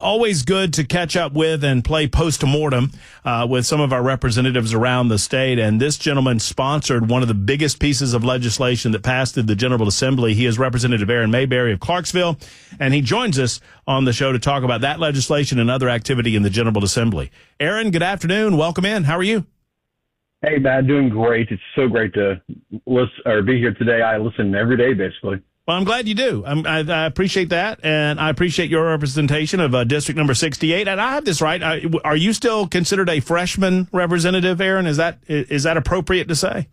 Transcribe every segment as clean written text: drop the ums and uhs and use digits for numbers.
always good to catch up with and play post-mortem with some of our representatives around the state. And this gentleman sponsored one of the biggest pieces of legislation that passed through the General Assembly. He is Representative Aron Maberry of Clarksville, and he joins us on the show to talk about that legislation and other activity in the General Assembly. Aron, good afternoon. Welcome in. How are you? Hey, Matt, doing great. It's so great to be here today. I listen every day, basically. Well, I'm glad you do. I appreciate that, and I appreciate your representation of District Number 68. And I have this right. Are you still considered a freshman representative, Aron? Is that appropriate to say?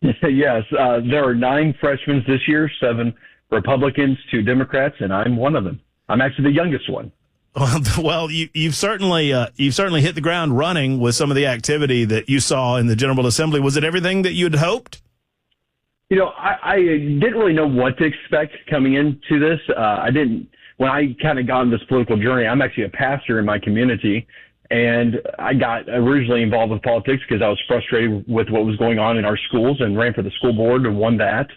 Yes. There are 9 freshmen this year, 7 Republicans, 2 Democrats, and I'm one of them. I'm actually the youngest one. Well, you've certainly hit the ground running with some of the activity that you saw in the General Assembly. Was it everything that you'd hoped? You know, I didn't really know what to expect coming into this. When I kind of got on this political journey, I'm actually a pastor in my community, and I got originally involved with politics because I was frustrated with what was going on in our schools and ran for the school board and won that.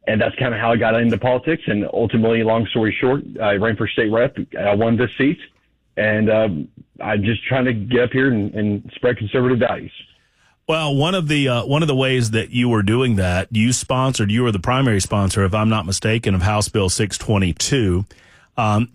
And that's kind of how I got into politics. And ultimately, long story short, I ran for state rep. I won this seat, and I'm just trying to get up here and spread conservative values. Well, one of the ways that you were doing that, you were the primary sponsor, if I'm not mistaken, of House Bill 622.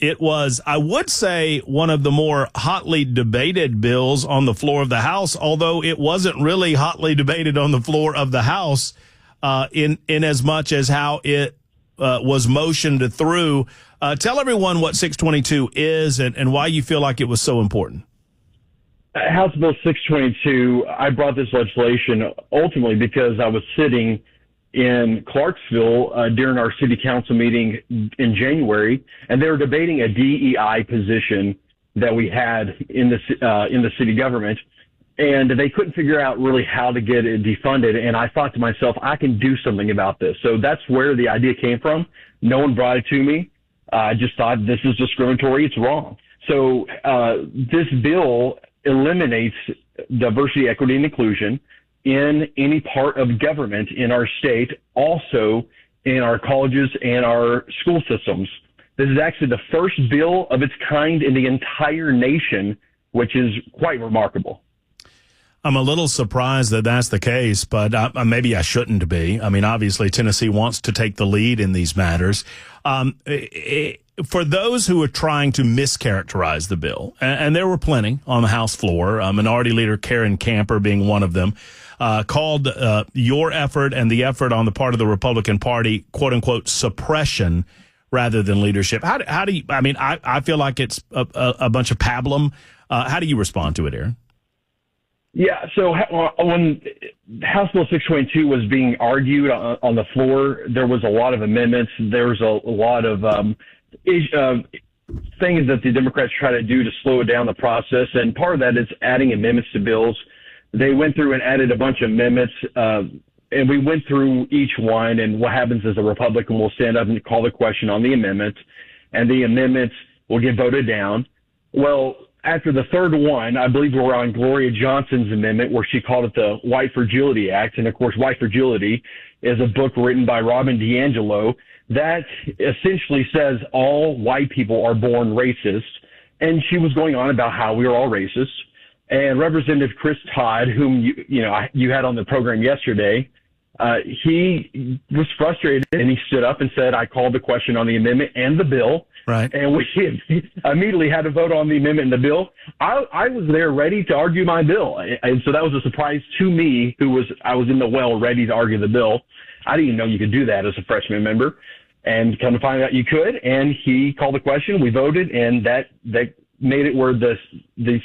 It was, I would say, one of the more hotly debated bills on the floor of the House, although it wasn't really hotly debated on the floor of the House in as much as how it was motioned through. Tell everyone what 622 is and why you feel like it was so important. House Bill 622, I brought this legislation ultimately because I was sitting in Clarksville during our city council meeting in January, and they were debating a DEI position that we had in the city government, and they couldn't figure out really how to get it defunded. And I thought to myself, I can do something about this. So that's where the idea came from. No one brought it to me. I just thought, this is discriminatory. It's wrong. So this bill eliminates diversity, equity, and inclusion in any part of government in our state, also in our colleges and our school systems. This is actually the first bill of its kind in the entire nation, which is quite remarkable. I'm a little surprised that that's the case, but maybe I shouldn't be. I mean, obviously, Tennessee wants to take the lead in these matters. For those who are trying to mischaracterize the bill, and there were plenty on the House floor, Minority Leader Karen Camper being one of them, called your effort and the effort on the part of the Republican Party, quote unquote, suppression rather than leadership. How do you, I mean, I feel like it's a bunch of pablum. How do you respond to it, Aron? Yeah, so when House Bill 622 was being argued on the floor, there was a lot of amendments. There was a lot of things that the Democrats try to do to slow down the process, and part of that is adding amendments to bills. They went through and added a bunch of amendments, and we went through each one, and what happens is a Republican will stand up and call the question on the amendment, and the amendments will get voted down. Well, after the third one, I believe we're on Gloria Johnson's amendment where she called it the White Fragility Act. And of course, White Fragility is a book written by Robin DiAngelo that essentially says all white people are born racist. And she was going on about how we are all racist. And Representative Chris Todd, whom you had on the program yesterday, he was frustrated and he stood up and said, I called the question on the amendment and the bill. Right. And we immediately had to vote on the amendment and the bill. I was there ready to argue my bill. And so that was a surprise to me, I was in the well ready to argue the bill. I didn't even know you could do that as a freshman member. And come to find out you could. And he called the question. We voted. And that made it where the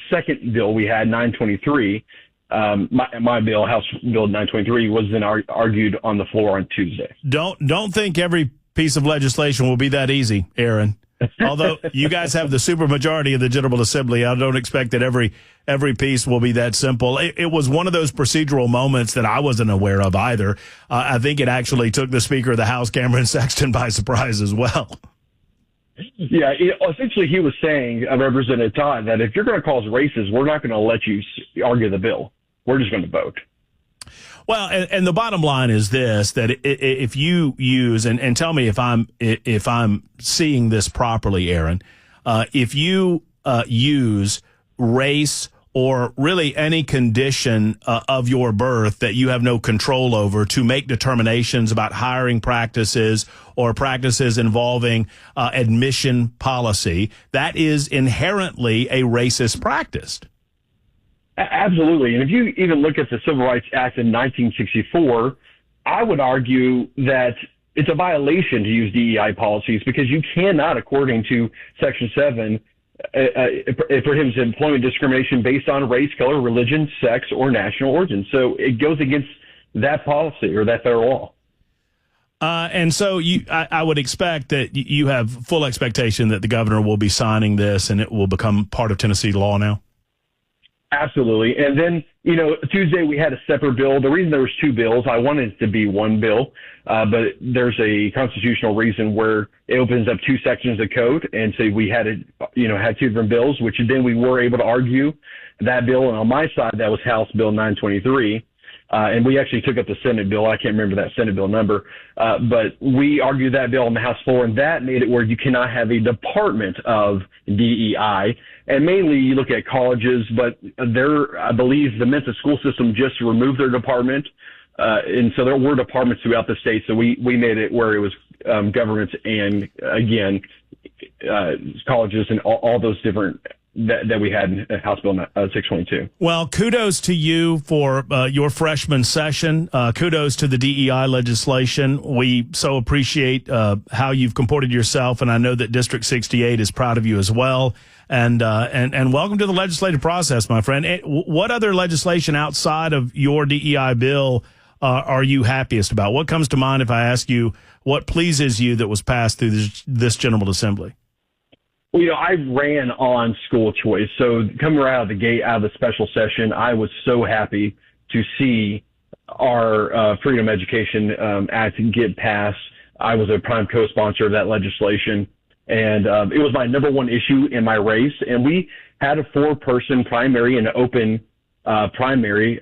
second bill we had, 923, my bill, House Bill 923, was then argued on the floor on Tuesday. Don't think every piece of legislation will be that easy, Aron. Although you guys have the supermajority of the General Assembly, I don't expect that every piece will be that simple. It was one of those procedural moments that I wasn't aware of either. I think it actually took the Speaker of the House, Cameron Sexton, by surprise as well. Yeah, essentially he was saying, Representative Todd, that if you're going to call us racist, we're not going to let you argue the bill. We're just going to vote. Well, and the bottom line is this, that if you use, and tell me if I'm seeing this properly, Aron, if you use race or really any condition of your birth that you have no control over to make determinations about hiring practices or practices involving admission policy. That is inherently a racist practice. Absolutely. And if you even look at the Civil Rights Act in 1964, I would argue that it's a violation to use DEI policies because you cannot, according to Section 7, it prohibits employment discrimination based on race, color, religion, sex, or national origin. So it goes against that policy or that federal law. And so I would expect that you have full expectation that the governor will be signing this and it will become part of Tennessee law now. Absolutely. And then, Tuesday we had a separate bill. The reason there was two bills, I wanted it to be one bill, but there's a constitutional reason where it opens up two sections of code. And so we had had two different bills, which then we were able to argue that bill. And on my side, that was House Bill 923. And we actually took up the Senate bill. I can't remember that Senate bill number, but we argued that bill on the House floor, and that made it where you cannot have a department of DEI. And mainly you look at colleges, but I believe the Memphis school system just removed their department. And so there were departments throughout the state. So we made it where it was governments and, again, colleges and all those different that we had in House Bill 622. Well, kudos to you for your freshman session. Kudos to the DEI legislation. We so appreciate how you've comported yourself, and I know that District 68 is proud of you as well. And welcome to the legislative process, my friend. What other legislation outside of your DEI bill are you happiest about? What comes to mind if I ask you what pleases you that was passed through this General Assembly? Well, I ran on school choice. So coming right out of the gate, out of the special session, I was so happy to see our Freedom Education Act get passed. I was a prime co-sponsor of that legislation. And it was my number one issue in my race. And we had a 4-person primary and an open primary.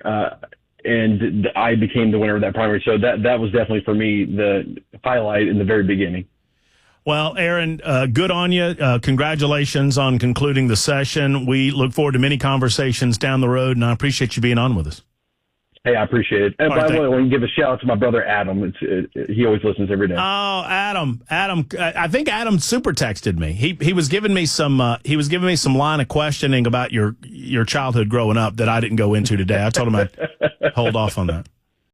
And I became the winner of that primary. So that was definitely for me the highlight in the very beginning. Well, Aron, good on you. Congratulations on concluding the session. We look forward to many conversations down the road, and I appreciate you being on with us. Hey, I appreciate it. And by the way, I want to give a shout out to my brother Adam. He always listens every day. Oh, Adam! I think Adam super texted me. He was giving me some line of questioning about your childhood growing up that I didn't go into today. I told him I'd hold off on that.